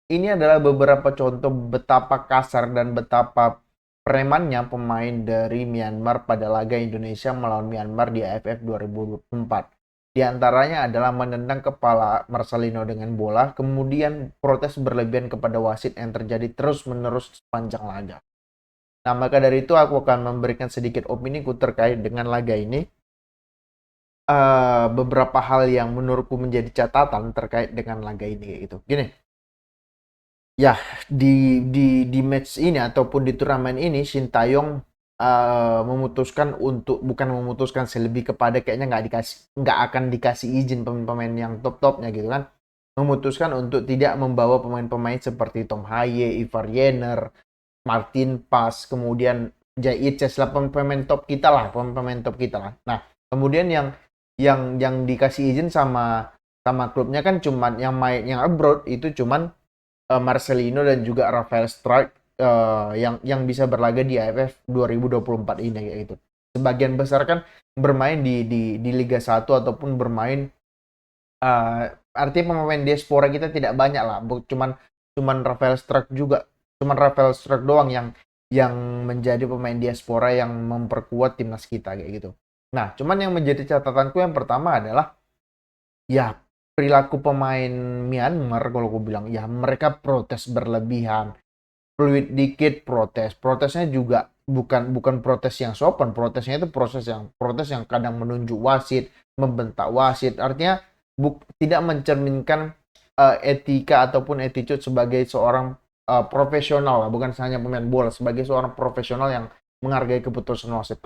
ini adalah beberapa contoh betapa kasar dan betapa premannya pemain dari Myanmar pada laga Indonesia melawan Myanmar di AFF 2024. Di antaranya adalah menendang kepala Marcelino dengan bola, kemudian protes berlebihan kepada wasit yang terjadi terus-menerus sepanjang laga. Nah, maka dari itu aku akan memberikan sedikit opini ku terkait dengan laga ini. Beberapa hal yang menurutku menjadi catatan terkait dengan laga ini kayak gitu. Gini, ya di match ini ataupun di turnamen ini Shin Taeyong memutuskan untuk bukan memutuskan lebih kepada kayaknya nggak akan dikasih izin pemain-pemain yang top-topnya gitu kan. Memutuskan untuk tidak membawa pemain-pemain seperti Tom Haye, Ivar Yener, Martin Pas, kemudian Jai Iches lah pemain top kita lah, pemain top kita lah. Nah, kemudian yang dikasih izin sama sama klubnya kan cuman yang main yang abroad itu cuman Marcelino dan juga Rafael Strike yang bisa berlaga di AFF 2024 ini kayak gitu. Sebagian besar kan bermain di Liga 1 ataupun bermain artinya pemain diaspora kita tidak banyak lah. Cuman cuman Rafael Strike juga. Cuman Rafael Strike doang yang menjadi pemain diaspora yang memperkuat timnas kita kayak gitu. Nah, cuman yang menjadi catatanku yang pertama adalah ya perilaku pemain Myanmar kalau aku bilang ya mereka protes berlebihan, fluid dikit protes, protesnya juga bukan protes yang sopan, protesnya itu protes yang kadang menunjuk wasit, membentak wasit, artinya tidak mencerminkan etika ataupun attitude sebagai seorang profesional lah, bukan hanya pemain bola, sebagai seorang profesional yang menghargai keputusan wasit.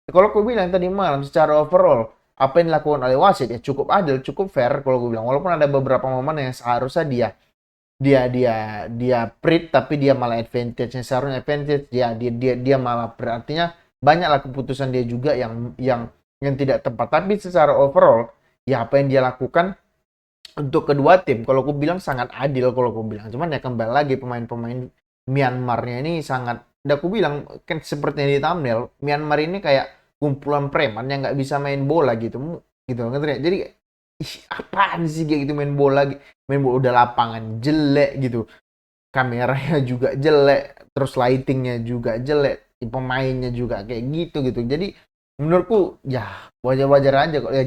Kalau aku bilang tadi malam secara overall apa yang dilakukan oleh wasit ya cukup adil, cukup fair kalau aku bilang. Walaupun ada beberapa momen yang seharusnya dia prit tapi dia malah advantage-nya seharusnya advantage dia malah artinya banyaklah keputusan dia juga yang tidak tepat, tapi secara overall ya apa yang dia lakukan untuk kedua tim kalau aku bilang sangat adil kalau aku bilang. Cuman ya kembali lagi pemain-pemain Myanmarnya ini sangat, udah aku bilang kan seperti yang di thumbnail, Myanmar ini kayak kumpulan preman yang nggak bisa main bola gitu ngerti nggak? Jadi ih, apaan sih kayak gitu main bola udah lapangan jelek gitu, kameranya juga jelek, terus lightingnya juga jelek, pemainnya juga kayak gitu. Jadi menurutku ya wajar-wajar aja kok ya,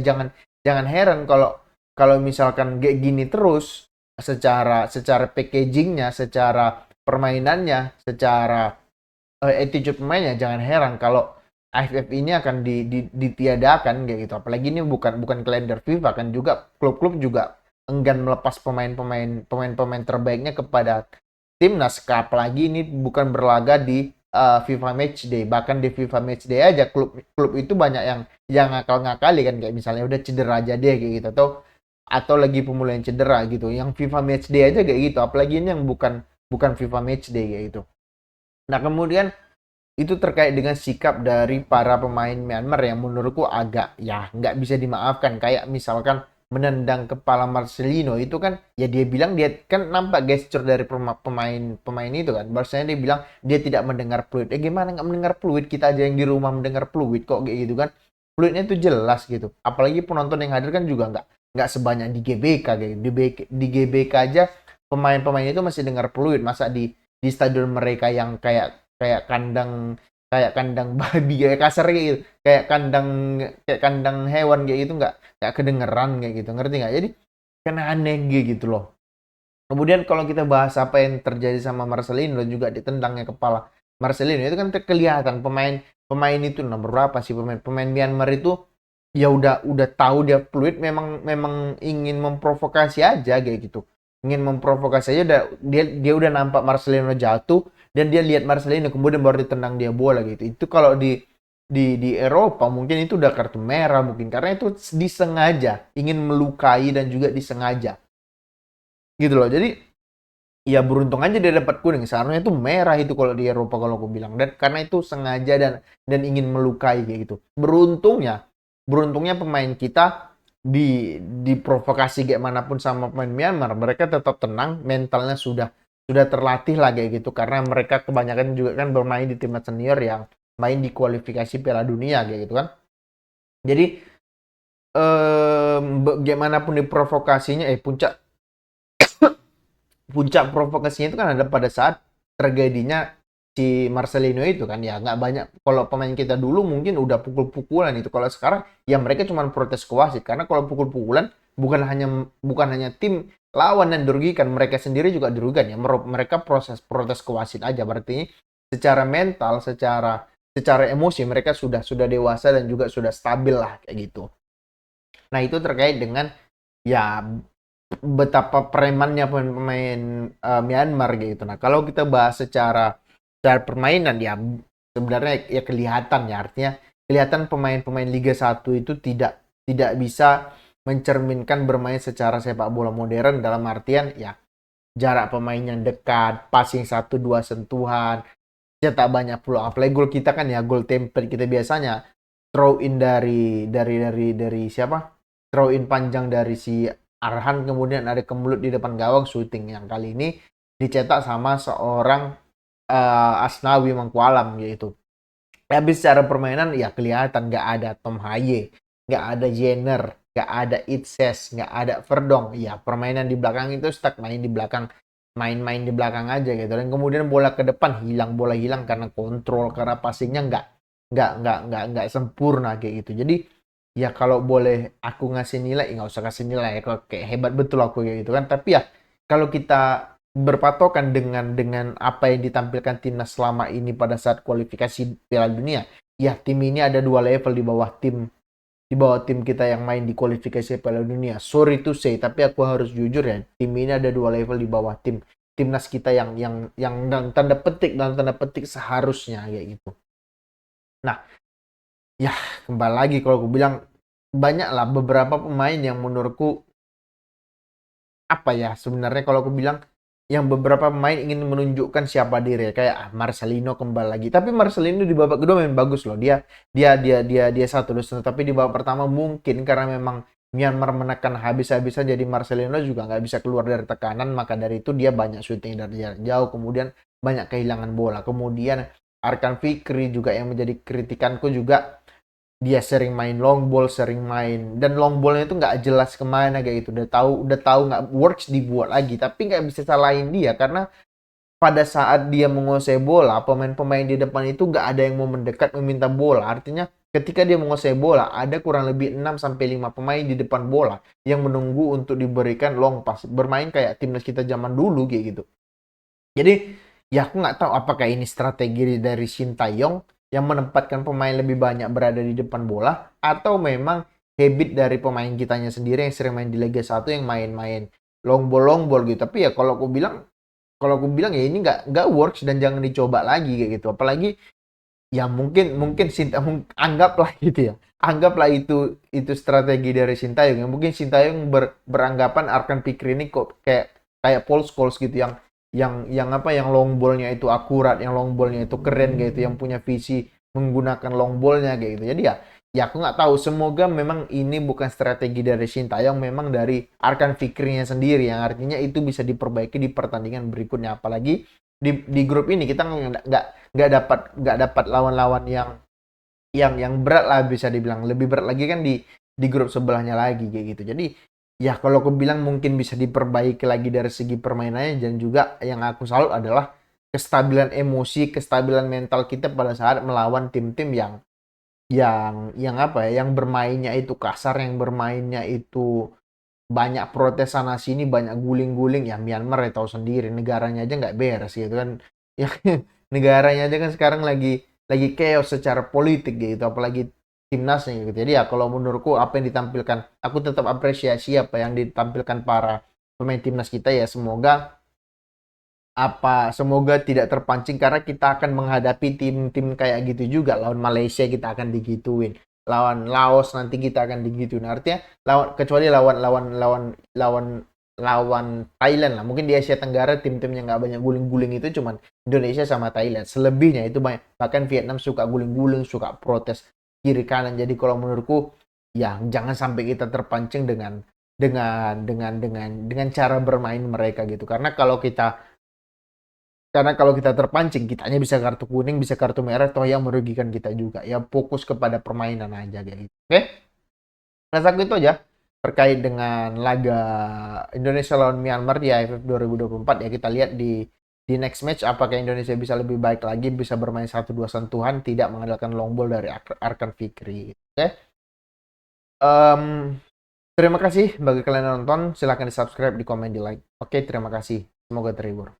jangan heran kalau kalau misalkan kayak gini terus secara packagingnya, secara permainannya, secara attitude pemainnya, jangan heran kalau AFF ini akan ditiadakan kayak gitu. Apalagi ini bukan kalender FIFA kan, juga klub-klub juga enggan melepas pemain-pemain terbaiknya kepada timnas, apalagi ini bukan berlaga di FIFA Matchday. Bahkan di FIFA Matchday aja klub itu banyak yang ngakal-ngakali kan, kayak misalnya udah cedera aja deh kayak gitu, atau lagi pemulihan cedera gitu. Yang FIFA Matchday aja kayak gitu, apalagi ini yang bukan bukan FIFA Matchday kayak gitu. Nah, kemudian itu terkait dengan sikap dari para pemain Myanmar yang menurutku agak ya nggak bisa dimaafkan, kayak misalkan menendang kepala Marcelino itu kan ya dia bilang dia kan nampak gesture dari pemain itu kan bahasanya dia bilang dia tidak mendengar fluid. Gimana nggak mendengar fluid, kita aja yang di rumah mendengar fluid kok kayak gitu kan. Fluidnya itu jelas gitu, apalagi penonton yang hadir kan juga nggak sebanyak di GBK kayak gitu. Di GBK aja pemain-pemain itu masih dengar fluid, masa di stadion mereka yang kayak kandang kayak kandang babi kayak kasar kayak gitu, kayak kandang hewan kayak gitu nggak kedengeran kayak gitu, ngerti nggak? Jadi kan aneh gitu loh. Kemudian kalau kita bahas apa yang terjadi sama Marcelino dan juga ditendangnya kepala Marcelino itu kan kelihatan pemain itu nomor berapa sih, pemain Myanmar itu ya udah tahu dia fluid, memang memang ingin memprovokasi aja kayak gitu, ingin memprovokasi aja. Dia udah nampak Marcelino jatuh dan dia lihat Marcelino kemudian baru ditendang dia bola gitu. Itu kalau di Eropa mungkin itu udah kartu merah mungkin, karena itu disengaja ingin melukai dan juga disengaja gitu loh. Jadi ya beruntung aja dia dapat kuning, seharusnya itu merah itu kalau di Eropa kalau aku bilang, dan karena itu sengaja dan ingin melukai kayak gitu. Beruntungnya pemain kita diprovokasi kayak manapun sama pemain Myanmar, mereka tetap tenang, mentalnya sudah terlatih lah kayak gitu, karena mereka kebanyakan juga kan bermain di timnas senior yang main di kualifikasi Piala Dunia kayak gitu kan. Jadi bagaimanapun diprovokasinya puncak puncak provokasinya itu kan ada pada saat tragedinya si Marcelino itu kan, ya nggak banyak. Kalau pemain kita dulu mungkin udah pukul-pukulan itu, kalau sekarang ya mereka cuma protes ke wasit, karena kalau pukul-pukulan bukan hanya tim lawan yang dirugikan, mereka sendiri juga dirugikan ya. Mereka proses protes ke wasit aja, berarti secara mental, secara emosi mereka sudah dewasa dan juga sudah stabil lah kayak gitu. Nah, itu terkait dengan ya betapa premannya pemain Myanmar gitu. Nah, kalau kita bahas secara permainan ya sebenarnya ya kelihatan ya, artinya kelihatan pemain-pemain Liga 1 itu tidak bisa mencerminkan bermain secara sepak bola modern, dalam artian ya jarak pemain yang dekat, passing 1-2 sentuhan, cetak banyak peluang. Apalagi gol kita kan ya gol template kita biasanya throw in dari siapa? Throw in panjang dari si Arhan, kemudian ada kemelut di depan gawang, shooting. Yang kali ini dicetak sama seorang Asnawi Mangkualam yaitu. Tapi secara permainan ya kelihatan nggak ada Tom Haye, nggak ada Jenner, nggak ada Itses, nggak ada Verdong. Ya permainan di belakang itu stuck, main-main di belakang aja gitu. Dan kemudian bola ke depan hilang, bola hilang karena kontrol, karena passingnya nggak sempurna kayak gitu. Jadi ya kalau boleh aku ngasih nilai, ya nggak usah kasih nilai ya, kalau kayak hebat betul aku kayak gitu kan. Tapi ya kalau kita berpatokan dengan apa yang ditampilkan timnas selama ini pada saat kualifikasi Piala Dunia, ya tim ini ada 2 level di bawah tim kita yang main di kualifikasi Piala Dunia. Sorry to say, tapi aku harus jujur ya, tim ini ada 2 level di bawah timnas kita yang dalam tanda petik seharusnya kayak gitu. Nah, ya kembali lagi kalau aku bilang banyak lah beberapa pemain yang menurutku apa ya, sebenarnya kalau aku bilang yang beberapa pemain ingin menunjukkan siapa diri, kayak Marcelino kembali lagi. Tapi Marcelino di babak kedua main bagus loh. Dia satu dosen, tapi di babak pertama mungkin karena memang Myanmar menekan habis-habisan, jadi Marcelino juga nggak bisa keluar dari tekanan, maka dari itu dia banyak syuting dari jarak jauh, kemudian banyak kehilangan bola. Kemudian Arkan Fikri juga yang menjadi kritikanku juga, dia sering main long ball, sering main, dan long ballnya itu nggak jelas kemana kayak gitu. Udah tahu nggak works, dibuat lagi, tapi nggak bisa salahin dia karena pada saat dia menguasai bola, pemain-pemain di depan itu nggak ada yang mau mendekat meminta bola. Artinya ketika dia menguasai bola, ada kurang lebih 6-5 pemain di depan bola yang menunggu untuk diberikan long pass, bermain kayak timnas kita zaman dulu kayak gitu. Jadi ya aku nggak tahu apakah ini strategi dari Shin Taeyong yang menempatkan pemain lebih banyak berada di depan bola, atau memang habit dari pemain kitanya sendiri yang sering main di Liga 1 yang main-main long ball gitu. Tapi ya kalau aku bilang ya ini nggak works dan jangan dicoba lagi kayak gitu. Apalagi ya mungkin anggaplah gitu ya. Anggaplah itu strategi dari Sintayong. Yang mungkin Sintayong beranggapan Arkan Fikri ini kok kayak Paul Scholes gitu, yang long ball-nya itu akurat, yang long ball-nya itu keren gitu, yang punya visi menggunakan long ball-nya kayak gitu. Jadi ya aku nggak tahu, semoga memang ini bukan strategi dari Sintayong, memang dari Arkan Fikrinya sendiri, yang artinya itu bisa diperbaiki di pertandingan berikutnya. Apalagi di grup ini kita nggak dapat lawan-lawan yang berat lah, bisa dibilang lebih berat lagi kan di grup sebelahnya lagi kayak gitu. Jadi ya kalau aku bilang mungkin bisa diperbaiki lagi dari segi permainannya, dan juga yang aku salut adalah kestabilan emosi, kestabilan mental kita pada saat melawan tim-tim yang apa ya, yang bermainnya itu kasar, yang bermainnya itu banyak protes sana sini, banyak guling-guling. Ya Myanmar ya tahu sendiri, negaranya aja nggak beres gitu kan. Ya negaranya aja kan sekarang lagi chaos secara politik gitu, apalagi timnasnya gitu. Jadi ya kalau menurutku apa yang ditampilkan, aku tetap apresiasi apa yang ditampilkan para pemain timnas kita. Ya semoga tidak terpancing, karena kita akan menghadapi tim-tim kayak gitu juga. Lawan Malaysia kita akan digituin, lawan Laos nanti kita akan digituin. Artinya kecuali lawan Thailand lah, mungkin di Asia Tenggara tim-tim yang nggak banyak guling-guling itu cuman Indonesia sama Thailand. Selebihnya itu banyak, bahkan Vietnam suka guling-guling, suka protes kiri kanan. Jadi kalau menurutku ya jangan sampai kita terpancing dengan cara bermain mereka gitu. Karena kalau kita terpancing, kitanya bisa kartu kuning, bisa kartu merah, toh yang merugikan kita juga. Ya fokus kepada permainan aja kayak gitu. Oke? Rasaku itu aja. terkait dengan laga Indonesia lawan Myanmar di AFF 2024 ya. Kita lihat di next match apakah Indonesia bisa lebih baik lagi, bisa bermain 1-2 sentuhan, tidak mengandalkan long ball dari Arkan Fikri. Oke. Em, terima kasih bagi kalian yang nonton. Silahkan di subscribe, di komen, di like. Oke, terima kasih. Semoga terhibur.